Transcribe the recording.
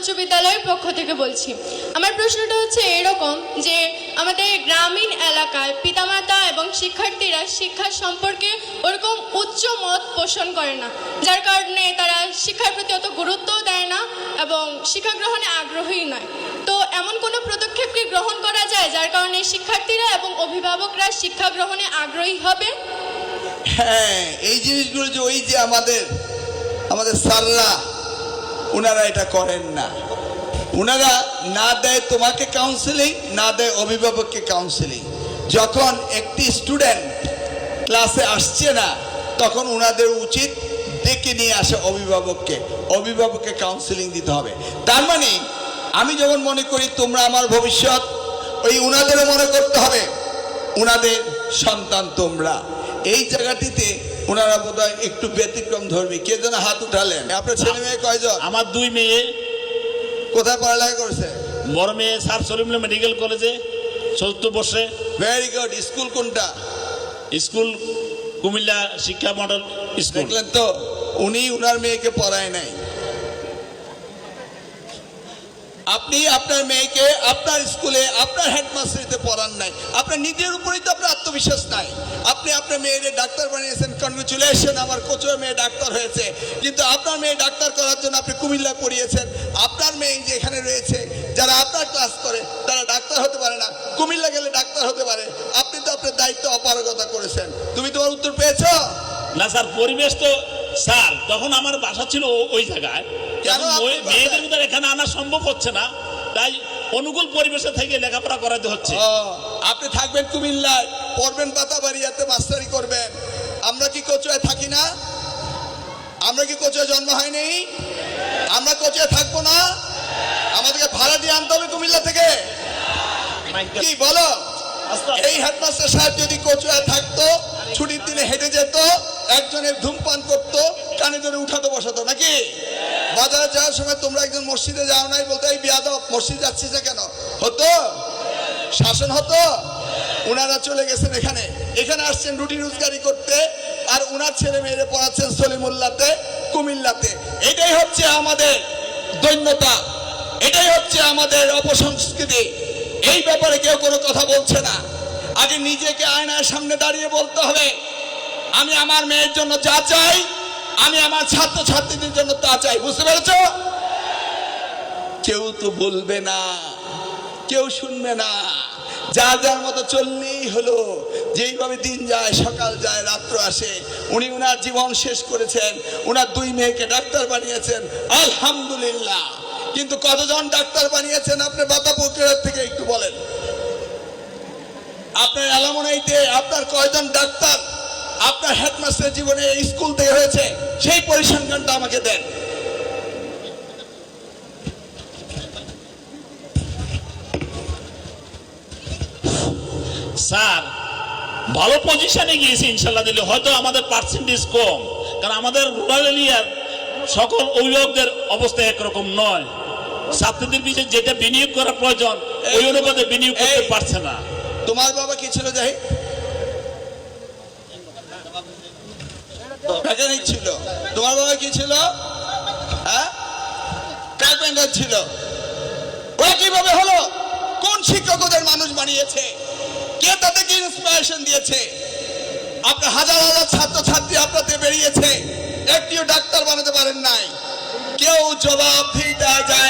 উচ্চ বিদ্যালয়ের পক্ষ থেকে বলছি। আমার প্রশ্নটা হচ্ছে এরকম যে আমাদের গ্রামীণ এলাকায় পিতামাতা এবং শিক্ষার্থীরা শিক্ষা সম্পর্কে ওরকম উচ্চ মত পোষণ করে না, যার কারণে তারা শিক্ষার প্রতি অত গুরুত্বও দেয় না এবং শিক্ষা গ্রহণে আগ্রহী নয়। তো এমন কোনো পদক্ষেপ কি গ্রহণ করা যায় যার কারণে শিক্ষার্থীরা এবং অভিভাবকরা শিক্ষা গ্রহণে আগ্রহী হবে? হ্যাঁ, এই জিনিসগুলো যে ওই যে আমাদের স্যাররা ওনারা এটা করেন না। ওনারা না দেয় তোমাকে কাউন্সেলিং, না দেয় অভিভাবককে কাউন্সেলিং। যখন একটি স্টুডেন্ট ক্লাসে আসছে না তখন ওনাদের উচিত ডেকে নিয়ে আসে অভিভাবককে কাউন্সেলিং দিতে হবে। তার মানে আমি যখন মনে করি তোমরা আমার ভবিষ্যৎ, ওই ওনাদেরও মনে করতে হবে ওনাদের সন্তান তোমরা। এই জায়গাটিতে ওনারা বোধহয় একটু ব্যতিক্রম ধর্মী। কে যেন হাত উঠালেন? আপনার ছেলে মেয়ে কয়জন? আমার 2 মেয়ে। কোথায় পড়ালেখা করেছে? বড় মেয়ে স্যার সলিমুল্লাহ মেডিকেল কলেজে 4th বর্ষে। Very good. স্কুল কোনটা? স্কুল কুমিল্লা শিক্ষা মডেল স্কুল। দেখলেন তো, উনি উনার মেয়েকে পড়ায় নাই। আপনি আপনার মেয়েকে আপনার স্কুলে আপনার হেডমাস্টারিতে পড়ান নাই। আপনার নিজের উপরেই তো আপনার আত্মবিশ্বাস নাই। আপনি আপনার মেয়েকে ডাক্তার বানিয়েছেন, কনগ্রেচুলেশন, আমার কোচের মেয়ে ডাক্তার হয়েছে। কিন্তু আপনার মেয়ে ডাক্তার করার জন্য আপনি কুমিল্লা পড়িয়েছেন। আপনার মেয়ে যে এখানে রয়েছে, যারা আপনার ক্লাস করে তারা ডাক্তার হতে পারে না, কুমিল্লা গেলে ডাক্তার হতে পারে। আপনি তো আপনার দায়িত্ব অপারগতা করেছেন। তুমি তোমার উত্তর পেয়েছো? না স্যার, পরিবেশ তো স্যার তখন আমার বাসা ছিল ওই জায়গায়। মেয়েদের ভিতরে এখানে আনা সম্ভব হচ্ছে না, তাই অনুকূল পরিবেশে থেকে লেখাপড়া করাতে হচ্ছে। আপনি থাকবেন কুমিল্লায়, পড়বেন বাতাবাড়িয়াতে, মাস্টারি করবেন। আমরা কি কোচুয়ায় থাকি না? আমরা কি কোচুয়ায় জন্ম হয়নি? আমরা কোচুয়ায় থাকবো না? আমাদেরকে ভাড়া দিয়ে আনতে হবে কুমিল্লা থেকে? কি বলো? এই হেডমাস্টার সাহেব যদি কোচুয়ায় থাকতো, ছুটির দিনে হেঁটে যেত, একজনের ধূমপান করতো, কানে ধরে উঠাতে বসাতো নাকি? বাজারে যাওয়ার সময় তোমরা একজন মসজিদে যাও নাই, বলতো এই বিয়াদব মসজিদ যাচ্ছিস না কেন? হতো? শাসন হতো? উনারা চলে গেছেন এখানে আসছেন রুটি রোজগারি করতে, আর উনার ছেলে মেয়েরে পড়াচ্ছেন সলিমুল্লাহতে, কুমিল্লাতে। এটাই হচ্ছে আমাদের দৈন্যতা, এটাই হচ্ছে আমাদের অপসংস্কৃতি। এই ব্যাপারে কেউ কোনো কথা বলছে না। আগে নিজেকে আয়নার সামনে দাঁড়িয়ে বলতে হবে, আমি আমার মেয়ের জন্য যা চাই, আমি আমার ছাত্র ছাত্রীদের জন্য তা চাই। বুঝতে পেরেছ? কেউ তো বলবে না, কেউ শুনবে না, যার যার মতো চললেই হলো। যেইভাবে দিন যায়, সকাল যায়, রাত্র আসে। উনি উনার জীবন শেষ করেছেন, উনার 2 মেয়েকে ডাক্তার বানিয়েছেন, আলহামদুলিল্লাহ। কিন্তু কতজন ডাক্তার বানিয়েছেন আপনার বাতাপুকুরের থেকে একটু বলেন? আপনার এলামনাইতে আপনার কয়জন ডাক্তার আপনার হেডমাস্টার জীবনে স্কুল থেকে হয়েছে? সেই পরিসংখ্যানটা আমাকে দেন। স্যার ভালো পজিশনে গিয়েছি ইনশাল্লাহ, দিলে হয়তো আমাদের পার্সেন্টেজ কম, কারণ আমাদের রুরাল এরিয়ার সকল অভিভাবকদের অবস্থা একরকম নয়। ছাত্রদের পিছনে যেটা বিনিয়োগ করা প্রয়োজন ওই অনুপাতে বিনিয়োগ করতে পারছে না। তোমার বাবা কি ছিল? যাই মেকানিক ছিল। তোমার বাবা কি ছিল? হ্যাঁ, কার্পেন্টার ছিল। ওরা কিভাবে হলো? কোন শিক্ষক ওদের মানুষ বানিয়েছে? কে তাদেরকে ইন্সপিরেশন দিয়েছে? আপনার হাজার হাজার ছাত্র ছাত্রী আপনাদের বেরিয়েছে, একটিও ডাক্তার বানাতে পারেন নাই। কেউ জবাব দিতে যায়